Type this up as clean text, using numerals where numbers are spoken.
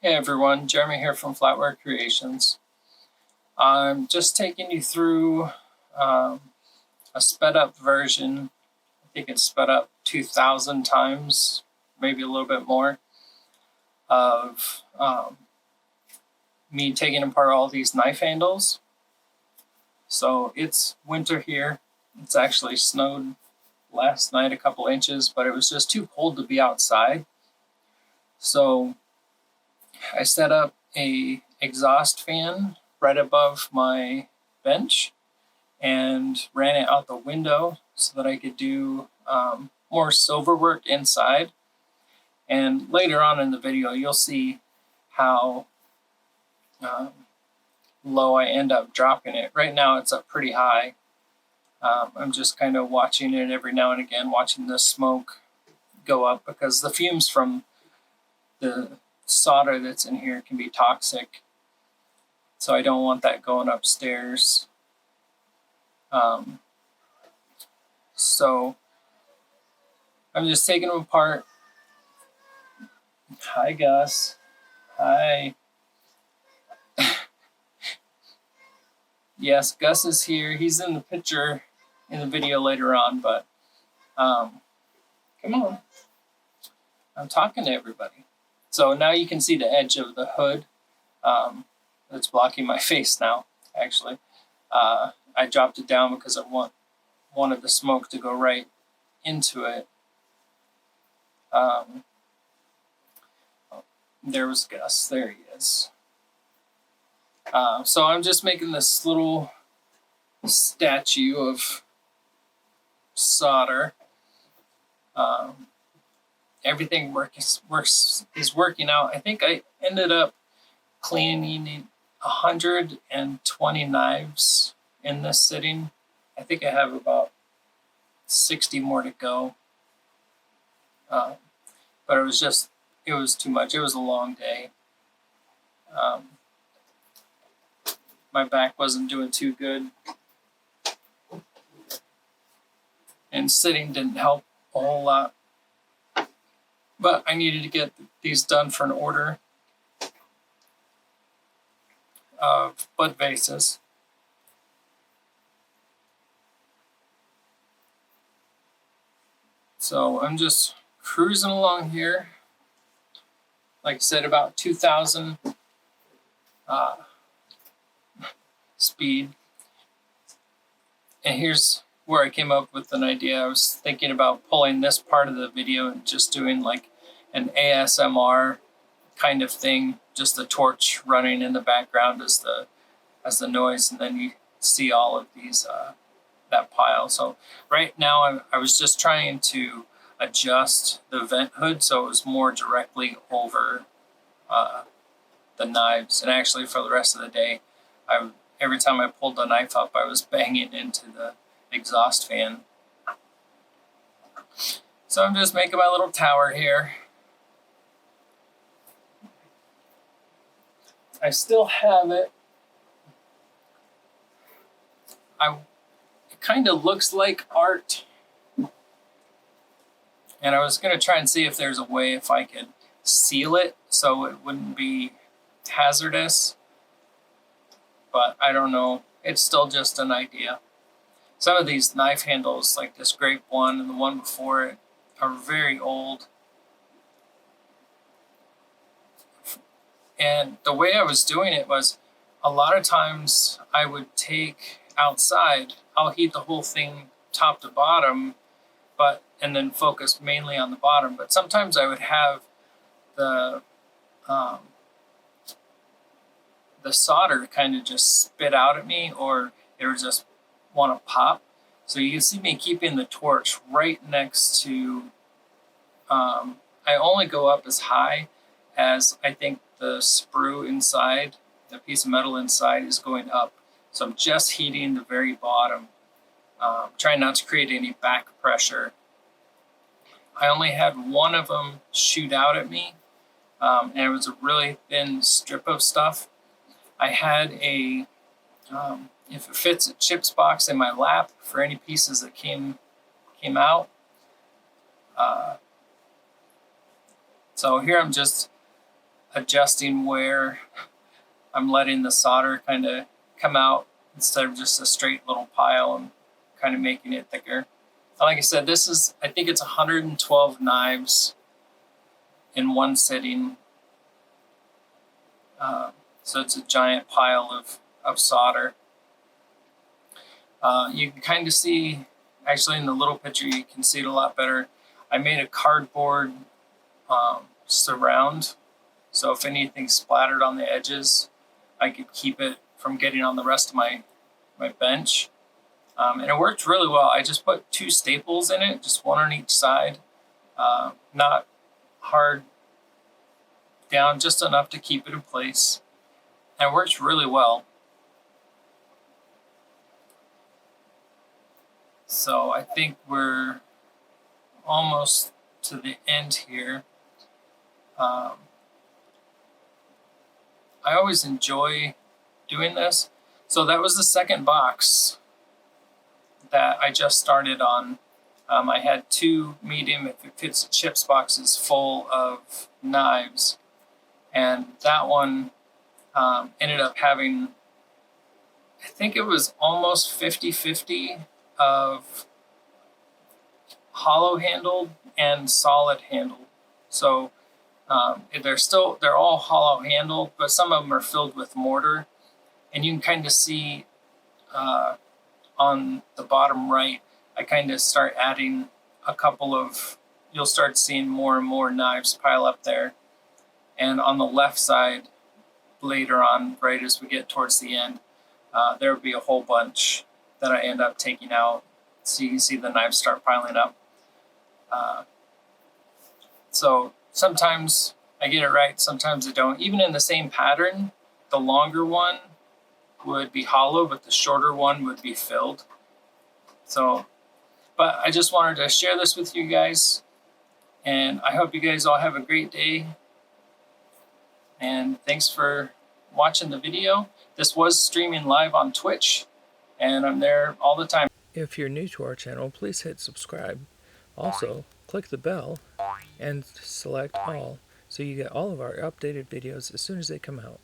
Hey everyone, Jeremy here from Flatware Creations. I'm just taking you through a sped up version. I think it's sped up 2,000 times, maybe a little bit more, of me taking apart all these knife handles. So it's winter here. It's actually snowed last night a couple inches, but it was just too cold to be outside. So I set up a exhaust fan right above my bench and ran it out the window so that I could do more silver work inside. And later on in the video, you'll see how low I end up dropping it. Right now it's up pretty high. I'm just kind of watching it every now and again, watching the smoke go up because the fumes from the solder that's in here can be toxic. So I don't want that going upstairs. So I'm just taking them apart. Hi, Gus. Hi. Yes, Gus is here. He's in the picture in the video later on, but come on. I'm talking to everybody. So now you can see the edge of the hood. It's blocking my face now, actually. I dropped it down because I wanted the smoke to go right into it. There was Gus. There he is. So I'm just making this little statue of solder. Everything is working out. I think I ended up cleaning 120 knives in this sitting. I think I have about 60 more to go. But it was too much. It was a long day. My back wasn't doing too good. And sitting didn't help a whole lot. But I needed to get these done for an order of bud vases. So I'm just cruising along here. Like I said, about 2,000 speed. And here's where I came up with an idea. I was thinking about pulling this part of the video and just doing like an ASMR kind of thing, just the torch running in the background as the noise, and then you see all of these that pile. So right now I was just trying to adjust the vent hood so it was more directly over the knives. And actually for the rest of the day, every time I pulled the knife up, I was banging into the exhaust fan. So I'm just making my little tower here. I still have it. It kind of looks like art. And I was going to try and see if there's a way if I could seal it so it wouldn't be hazardous. But I don't know. It's still just an idea. Some of these knife handles, like this grape one and the one before it, are very old. And the way I was doing it was a lot of times I would take outside, I'll heat the whole thing top to bottom, and then focus mainly on the bottom. But sometimes I would have the solder kind of just spit out at me, or it would just want to pop. So you can see me keeping the torch right next to, I only go up as high as I think the sprue inside, the piece of metal inside is going up. So I'm just heating the very bottom, trying not to create any back pressure. I only had one of them shoot out at me, and it was a really thin strip of stuff. I had a, if it fits, a chips box in my lap for any pieces that came out. So here I'm just adjusting where I'm letting the solder kind of come out instead of just a straight little pile, and kind of making it thicker. And like I said, this is, I think it's 112 knives in one sitting. So it's a giant pile of solder. You can kind of see, actually in the little picture, you can see it a lot better. I made a cardboard surround, so if anything splattered on the edges, I could keep it from getting on the rest of my bench. And it worked really well. I just put 2 staples in it, just one on each side, not hard down, just enough to keep it in place. And it works really well. So I think we're almost to the end here. I always enjoy doing this. So that was the second box that I just started on. I had 2 medium, if it fits chips boxes full of knives. And that one ended up having, I think it was almost 50-50 of hollow handled and solid handled. So they're all hollow handled, but some of them are filled with mortar. And you can kind of see on the bottom right, I kind of start adding a couple of, you'll start seeing more and more knives pile up there. And on the left side, later on, right as we get towards the end, there will be a whole bunch that I end up taking out. So you can see the knives start piling up. So sometimes I get it right, sometimes I don't. Even in the same pattern, the longer one would be hollow, but the shorter one would be filled. So, but I just wanted to share this with you guys, and I hope you guys all have a great day. And thanks for watching the video. This was streaming live on Twitch, and I'm there all the time. If you're new to our channel, please hit subscribe. Also, click the bell and select all so you get all of our updated videos as soon as they come out.